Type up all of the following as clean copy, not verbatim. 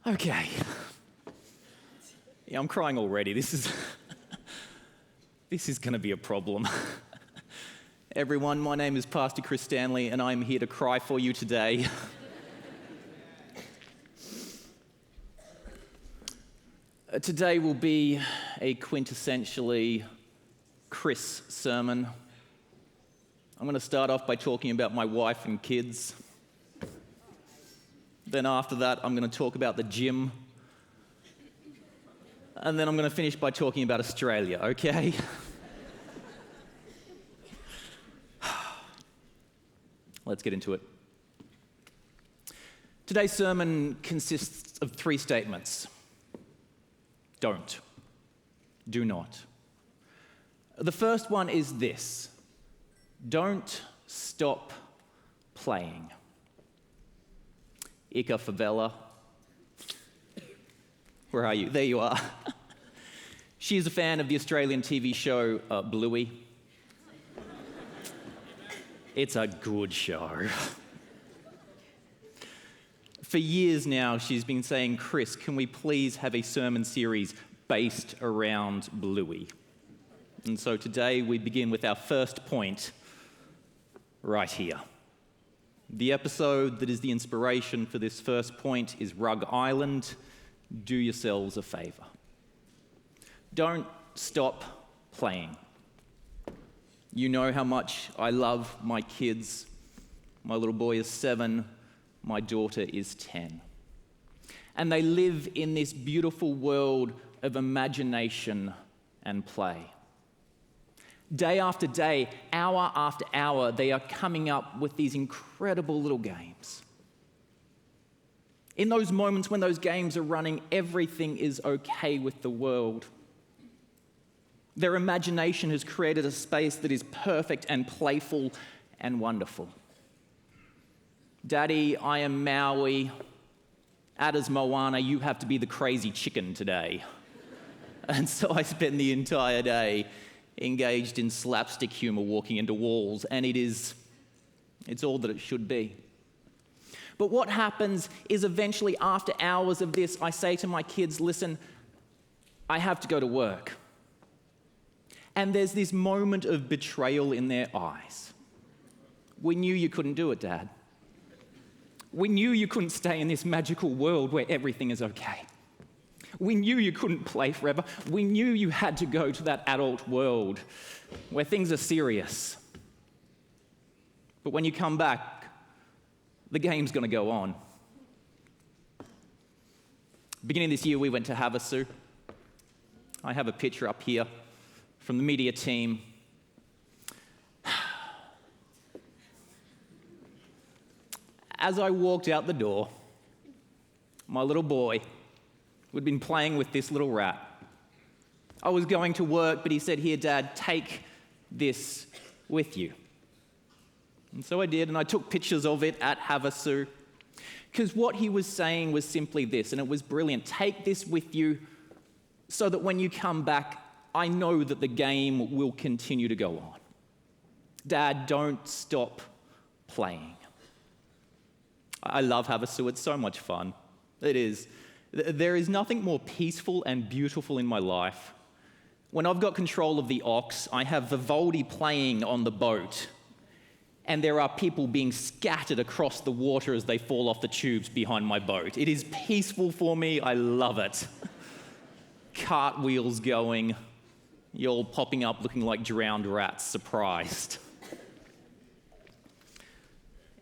Okay. Yeah, I'm crying already. This is going to be a problem. Everyone, my name is Pastor Stanley, and I'm here to cry for you today. Today will be a quintessentially Chris sermon. I'm going to start off by talking about my wife and kids. Then after that, I'm going to talk about the gym. And then I'm going to finish by talking about Australia, okay? Let's get into it. Today's sermon consists of 3 statements. Don't. Do not. The first one is this. Don't stop playing. Ika Favela. Where are you? There you are. She is a fan of the Australian TV show Bluey. It's a good show. For years now, she's been saying, Chris, can we please have a sermon series based around Bluey? And so today we begin with our first point right here. The episode that is the inspiration for this first point is Rug Island. Do yourselves a favor. Don't stop playing. You know how much I love my kids. My little boy is 7, my daughter is 10. And they live in this beautiful world of imagination and play. Day after day, hour after hour, they are coming up with these incredible little games. In those moments when those games are running, everything is okay with the world. Their imagination has created a space that is perfect and playful and wonderful. Daddy, I am Maui. Ada's Moana, you have to be the crazy chicken today. And so I spend the entire day engaged in slapstick humor walking into walls, and it's all that it should be. But what happens is eventually after hours of this, I say to my kids, listen, I have to go to work. And there's this moment of betrayal in their eyes. We knew you couldn't do it, Dad. We knew you couldn't stay in this magical world where everything is okay. We knew you couldn't play forever. We knew you had to go to that adult world where things are serious. But when you come back, the game's going to go on. Beginning this year, we went to Havasu. I have a picture up here from the media team. As I walked out the door, my little boy who'd been playing with this little rat. I was going to work, but he said, here, Dad, take this with you. And so I did, and I took pictures of it at Havasu. Because what he was saying was simply this, and it was brilliant. Take this with you so that when you come back, I know that the game will continue to go on. Dad, don't stop playing. I love Havasu. It's so much fun. It is. There is nothing more peaceful and beautiful in my life. When I've got control of the ox, I have Vivaldi playing on the boat, and there are people being scattered across the water as they fall off the tubes behind my boat. It is peaceful for me. I love it. Cartwheels going. You're all popping up looking like drowned rats, surprised.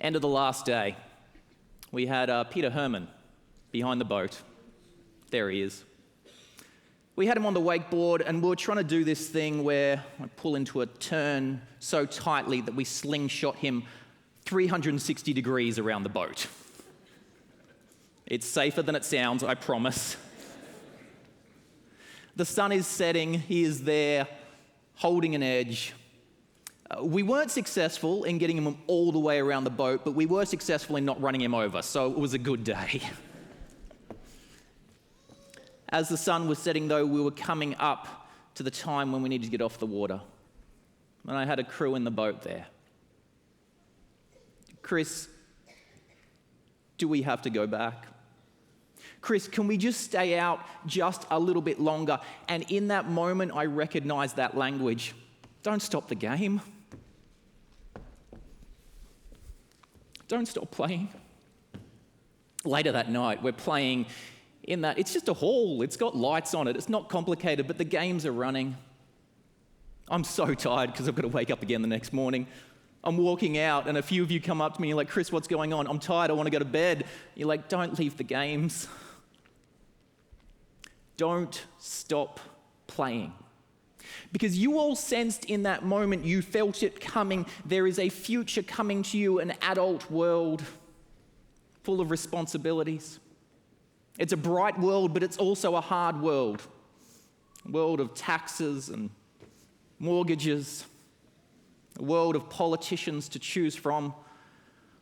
End of the last day. We had Peter Herman behind the boat. There he is. We had him on the wakeboard, and we were trying to do this thing where I pull into a turn so tightly that we slingshot him 360 degrees around the boat. It's safer than it sounds, I promise. The sun is setting. He is there, holding an edge. We weren't successful in getting him all the way around the boat, but we were successful in not running him over, so it was a good day. As the sun was setting, though, we were coming up to the time when we needed to get off the water. And I had a crew in the boat there. Chris, do we have to go back? Chris, can we just stay out just a little bit longer? And in that moment, I recognized that language. Don't stop the game. Don't stop playing. Later that night, we're playing in that, it's just a hall. It's got lights on it. It's not complicated, but the games are running. I'm so tired because I've got to wake up again the next morning. I'm walking out and a few of you come up to me and you're like, Chris, what's going on? I'm tired, I want to go to bed. You're like, don't leave the games. Don't stop playing. Because you all sensed in that moment, you felt it coming. There is a future coming to you, an adult world full of responsibilities. It's a bright world, but it's also a hard world. A world of taxes and mortgages. A world of politicians to choose from.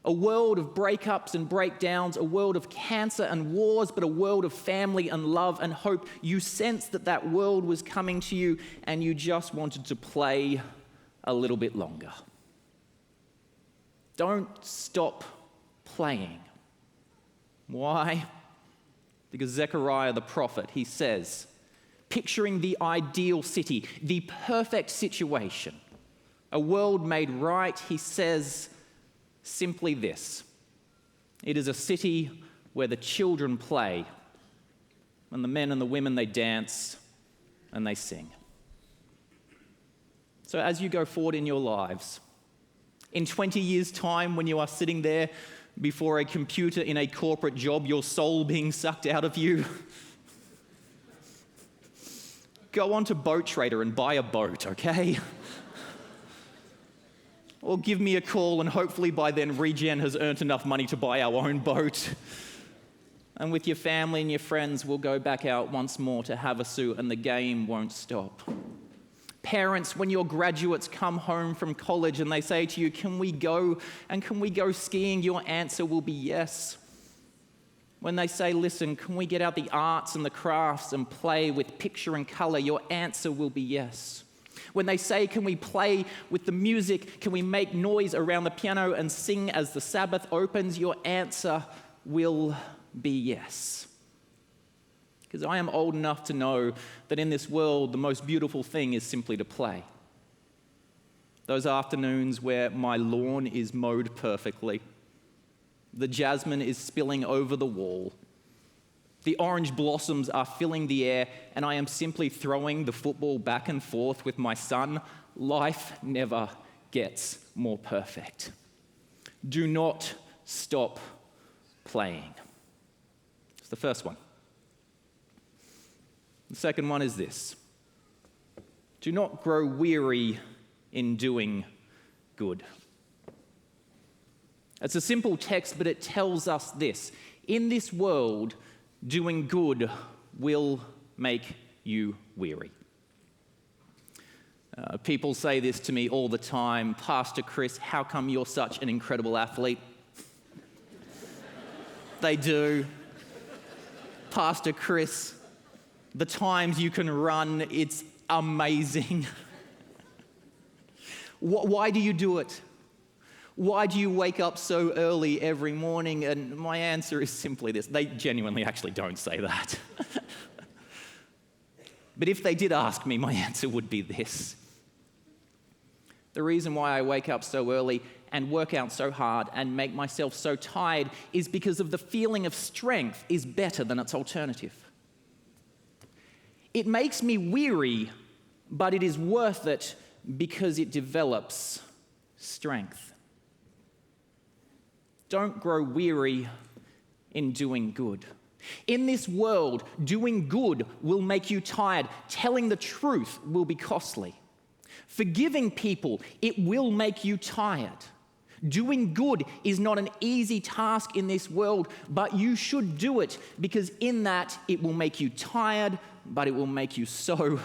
A world of breakups and breakdowns, a world of cancer and wars, but a world of family and love and hope. You sensed that that world was coming to you and you just wanted to play a little bit longer. Don't stop playing. Why? Because Zechariah the prophet, he says, picturing the ideal city, the perfect situation, a world made right, he says simply this: it is a city where the children play, and the men and the women, they dance and they sing. So as you go forward in your lives, in 20 years' time, when you are sitting there before a computer in a corporate job, your soul being sucked out of you, go on to Boat Trader and buy a boat, okay? Or give me a call, and hopefully by then Regen has earned enough money to buy our own boat. And with your family and your friends, we'll go back out once more to Havasu, and the game won't stop. Parents, when your graduates come home from college and they say to you, can we go skiing? Your answer will be yes. When they say, listen, can we get out the arts and the crafts and play with picture and color? Your answer will be yes. When they say, can we play with the music? Can we make noise around the piano and sing as the Sabbath opens? Your answer will be yes. Because I am old enough to know that in this world, the most beautiful thing is simply to play. Those afternoons where my lawn is mowed perfectly, the jasmine is spilling over the wall, the orange blossoms are filling the air, and I am simply throwing the football back and forth with my son. Life never gets more perfect. Do not stop playing. It's the first one. The second one is this: do not grow weary in doing good. It's a simple text, but it tells us this: in this world, doing good will make you weary. People say this to me all the time: Pastor Chris, how come you're such an incredible athlete? They do. Pastor Chris, the times you can run, it's amazing. Why do you do it? Why do you wake up so early every morning? And my answer is simply this: they genuinely actually don't say that. But if they did ask me, my answer would be this: the reason why I wake up so early and work out so hard and make myself so tired is because of the feeling of strength is better than its alternative. It makes me weary, but it is worth it because it develops strength. Don't grow weary in doing good. In this world, doing good will make you tired. Telling the truth will be costly. Forgiving people, it will make you tired. Doing good is not an easy task in this world, but you should do it because in that it will make you tired, but it will make you so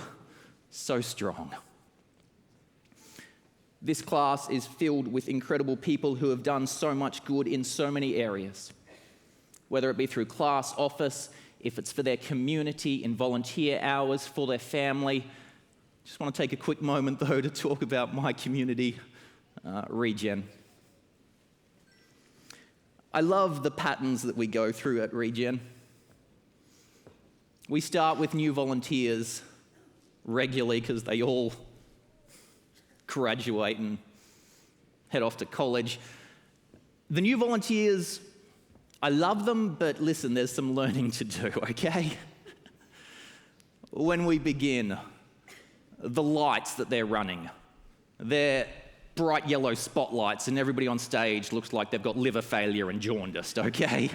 strong. This class is filled with incredible people who have done so much good in so many areas, whether it be through class office, if it's for their community, in volunteer hours, for their family. Just want to take a quick moment, though, to talk about my community, Regen. I love the patterns that we go through at Regen. We start with new volunteers regularly because they all graduate and head off to college. The new volunteers, I love them, but listen, there's some learning to do, okay? When we begin, the lights that they're running, they're bright yellow spotlights, and everybody on stage looks like they've got liver failure and jaundiced, okay?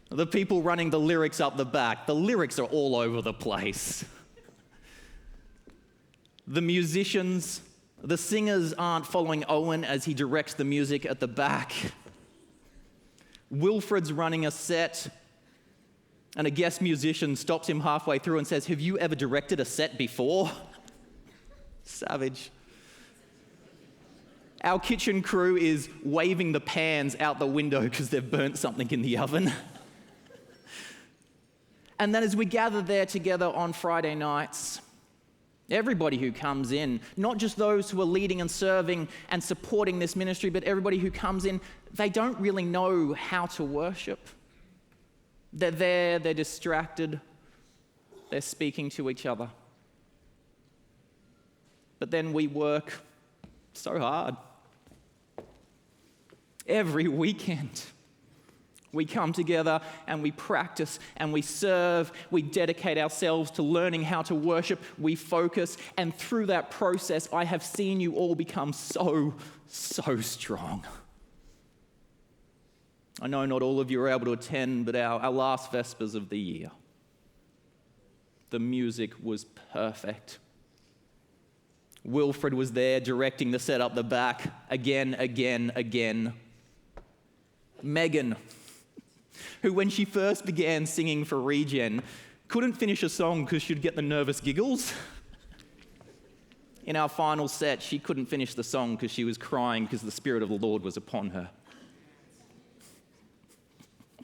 The people running the lyrics up the back, the lyrics are all over the place. The musicians, the singers aren't following Owen as he directs the music at the back. Wilfred's running a set, and a guest musician stops him halfway through and says, "Have you ever directed a set before?" Savage. Our kitchen crew is waving the pans out the window because they've burnt something in the oven. And then as we gather there together on Friday nights, everybody who comes in, not just those who are leading and serving and supporting this ministry, but everybody who comes in, they don't really know how to worship. They're there, they're distracted, they're speaking to each other. But then we work so hard. Every weekend, we come together and we practice and we serve, we dedicate ourselves to learning how to worship, we focus, and through that process, I have seen you all become so strong. I know not all of you were able to attend, but our last Vespers of the year, the music was perfect. Wilfred was there directing the set up the back again. Megan, who when she first began singing for Regen, couldn't finish a song because she'd get the nervous giggles. In our final set, she couldn't finish the song because she was crying because the Spirit of the Lord was upon her.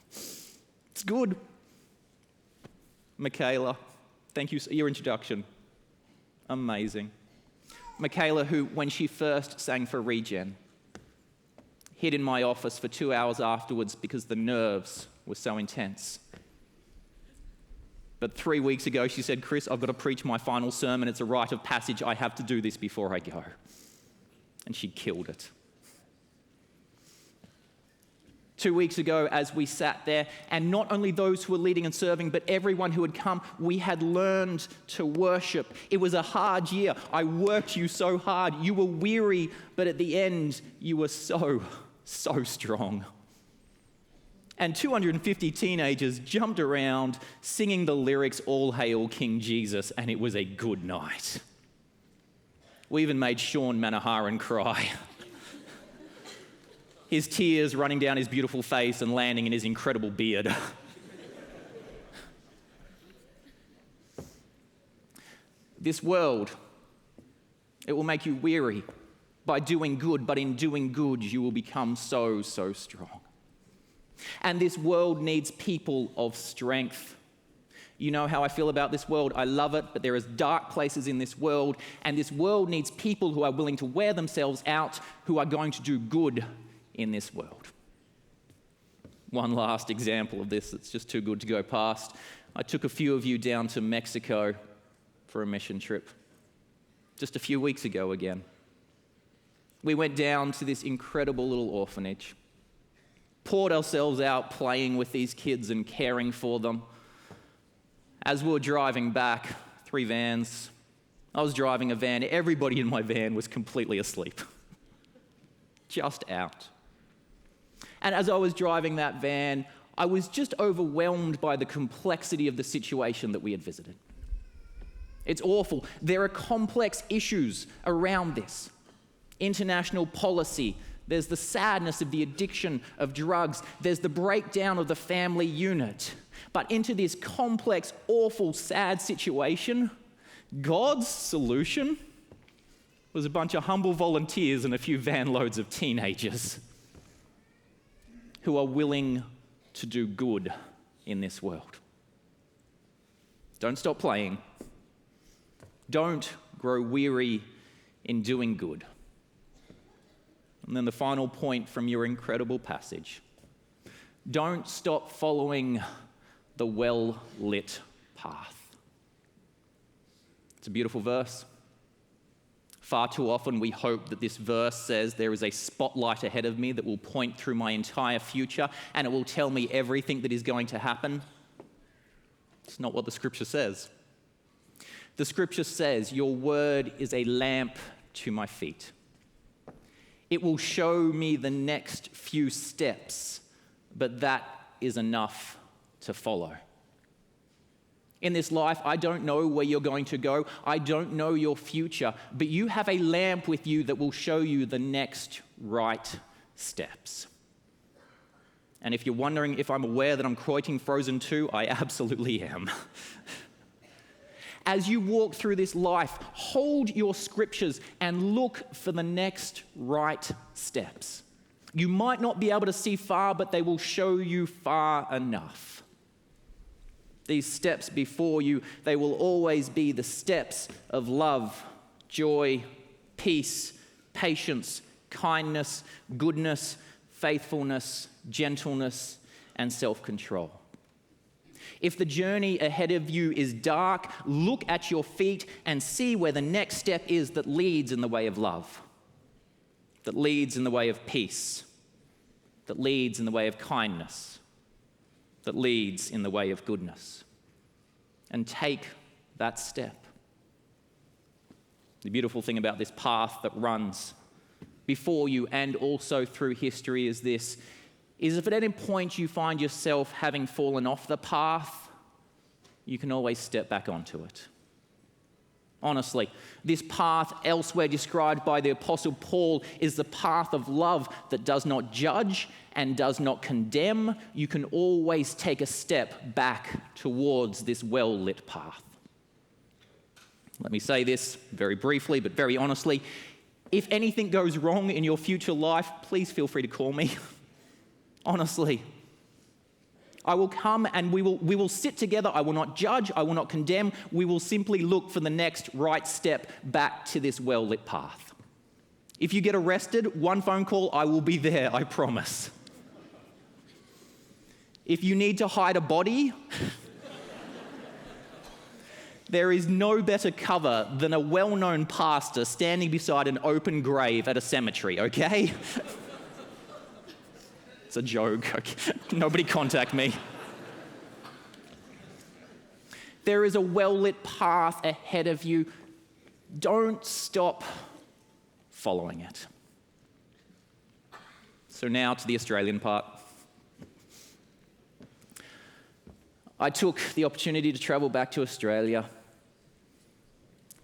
It's good. Michaela, thank you for your introduction. Amazing. Michaela, who, when she first sang for Regen, hid in my office for 2 hours afterwards because the nerves were so intense. But 3 weeks ago, she said, "Chris, I've got to preach my final sermon. It's a rite of passage. I have to do this before I go." And she killed it. 2 weeks ago, as we sat there, and not only those who were leading and serving, but everyone who had come, we had learned to worship. It was a hard year. I worked you so hard. You were weary, but at the end, you were so strong. And 250 teenagers jumped around singing the lyrics, "All Hail King Jesus," and it was a good night. We even made Sean Manaharan cry. His tears running down his beautiful face and landing in his incredible beard. This world, it will make you weary by doing good, but in doing good, you will become so strong. And this world needs people of strength. You know how I feel about this world. I love it, but there is dark places in this world, and this world needs people who are willing to wear themselves out, who are going to do good in this world. One last example of this that's just too good to go past. I took a few of you down to Mexico for a mission trip just a few weeks ago again. We went down to this incredible little orphanage, poured ourselves out playing with these kids and caring for them. As we were driving back, 3 vans, I was driving a van, everybody in my van was completely asleep, just out. And as I was driving that van, I was just overwhelmed by the complexity of the situation that we had visited. It's awful. There are complex issues around this. International policy. There's the sadness of the addiction of drugs. There's the breakdown of the family unit. But into this complex, awful, sad situation, God's solution was a bunch of humble volunteers and a few van loads of teenagers who are willing to do good in this world. Don't stop playing. Don't grow weary in doing good. And then the final point from your incredible passage. Don't stop following the well-lit path. It's a beautiful verse. Far too often we hope that this verse says there is a spotlight ahead of me that will point through my entire future and it will tell me everything that is going to happen. It's not what the scripture says. The scripture says, your word is a lamp to my feet. It will show me the next few steps, but that is enough to follow. In this life, I don't know where you're going to go. I don't know your future, but you have a lamp with you that will show you the next right steps. And if you're wondering if I'm aware that I'm quoting Frozen 2, I absolutely am. As you walk through this life, hold your scriptures and look for the next right steps. You might not be able to see far, but they will show you far enough. These steps before you, they will always be the steps of love, joy, peace, patience, kindness, goodness, faithfulness, gentleness, and self-control. If the journey ahead of you is dark, look at your feet and see where the next step is that leads in the way of love, that leads in the way of peace, that leads in the way of kindness, that leads in the way of goodness. And take that step. The beautiful thing about this path that runs before you and also through history is this, is if at any point you find yourself having fallen off the path, you can always step back onto it. Honestly, this path elsewhere described by the Apostle Paul is the path of love that does not judge and does not condemn. You can always take a step back towards this well-lit path. Let me say this very briefly, but very honestly. If anything goes wrong in your future life, please feel free to call me. Honestly. I will come and we will sit together. I will not judge. I will not condemn. We will simply look for the next right step back to this well-lit path. If you get arrested, one phone call, I will be there, I promise. If you need to hide a body, there is no better cover than a well-known pastor standing beside an open grave at a cemetery, okay? It's a joke. Okay. Nobody contact me. There is a well-lit path ahead of you. Don't stop following it. So now to the Australian part. I took the opportunity to travel back to Australia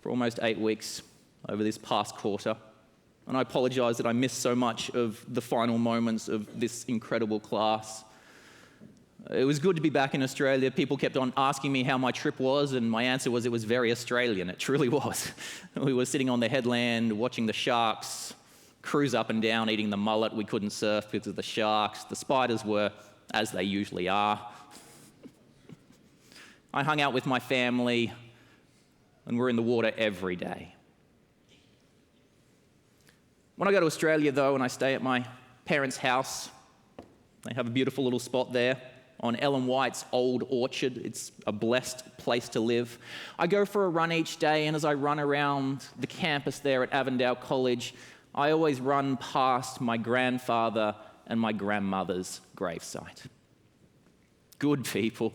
for almost 8 weeks over this past quarter. And I apologise that I missed so much of the final moments of this incredible class. It was good to be back in Australia. People kept on asking me how my trip was, and my answer was it was very Australian. It truly was. We were sitting on the headland, watching the sharks cruise up and down, eating the mullet. We couldn't surf because of the sharks. The spiders were, as they usually are. I hung out with my family, and we're in the water every day. When I go to Australia, though, and I stay at my parents' house, they have a beautiful little spot there on Ellen White's old orchard. It's a blessed place to live. I go for a run each day, and as I run around the campus there at Avondale College, I always run past my grandfather and my grandmother's gravesite. Good people.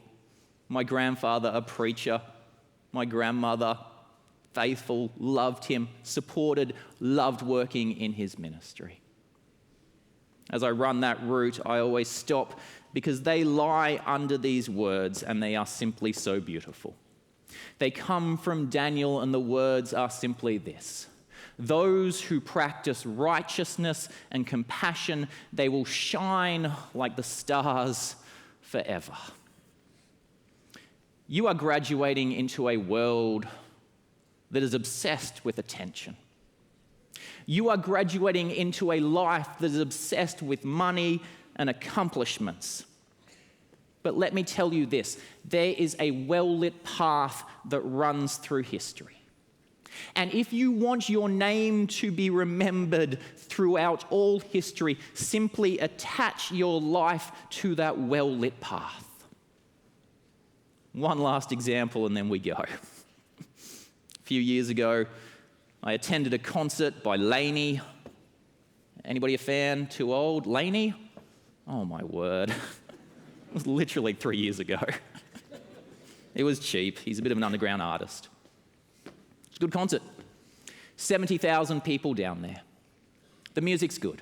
My grandfather, a preacher. My grandmother, faithful, loved him, supported, loved working in his ministry. As I run that route, I always stop because they lie under these words and they are simply so beautiful. They come from Daniel and the words are simply this: those who practice righteousness and compassion, they will shine like the stars forever. You are graduating into a world that is obsessed with attention. You are graduating into a life that is obsessed with money and accomplishments. But let me tell you this, there is a well-lit path that runs through history. And if you want your name to be remembered throughout all history, simply attach your life to that well-lit path. One last example and then we go. A few years ago, I attended a concert by Laney. Anybody a fan? Too old? Laney? Oh my word. It was literally 3 years ago. It was cheap. He's a bit of an underground artist. It's a good concert. 70,000 people down there. The music's good.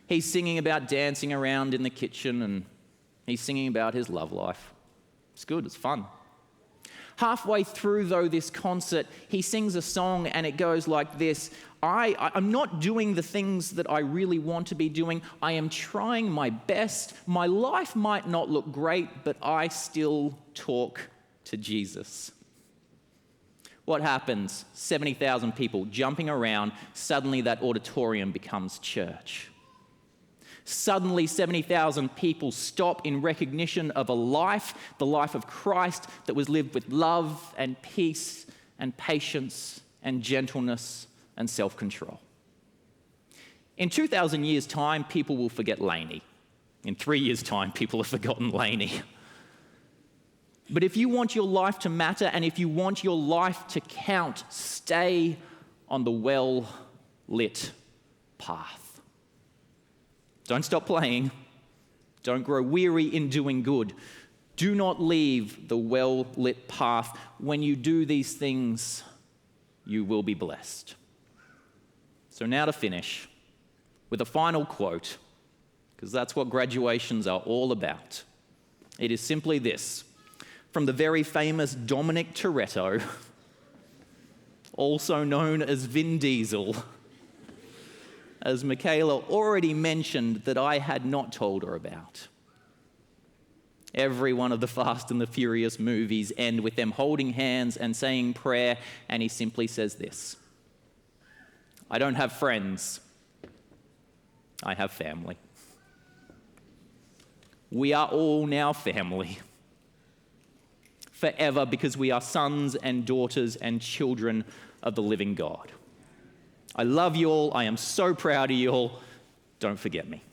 He's singing about dancing around in the kitchen and he's singing about his love life. It's good, it's fun. Halfway through, though, this concert, he sings a song and it goes like this. I'm not doing the things that I really want to be doing. I am trying my best. My life might not look great, but I still talk to Jesus. What happens? 70,000 people jumping around. Suddenly that auditorium becomes church. Suddenly 70,000 people stop in recognition of a life, the life of Christ, that was lived with love and peace and patience and gentleness and self-control. In 2,000 years' time, people will forget Laney. In 3 years' time, people have forgotten Laney. But if you want your life to matter and if you want your life to count, stay on the well-lit path. Don't stop playing. Don't grow weary in doing good. Do not leave the well-lit path. When you do these things, you will be blessed. So now to finish with a final quote, because that's what graduations are all about. It is simply this, from the very famous Dominic Toretto, also known as Vin Diesel, as Michaela already mentioned, that I had not told her about. Every one of the Fast and the Furious movies end with them holding hands and saying prayer, and he simply says this: I don't have friends, I have family. We are all now family. Forever, because we are sons and daughters and children of the living God. I love you all. I am so proud of you all. Don't forget me.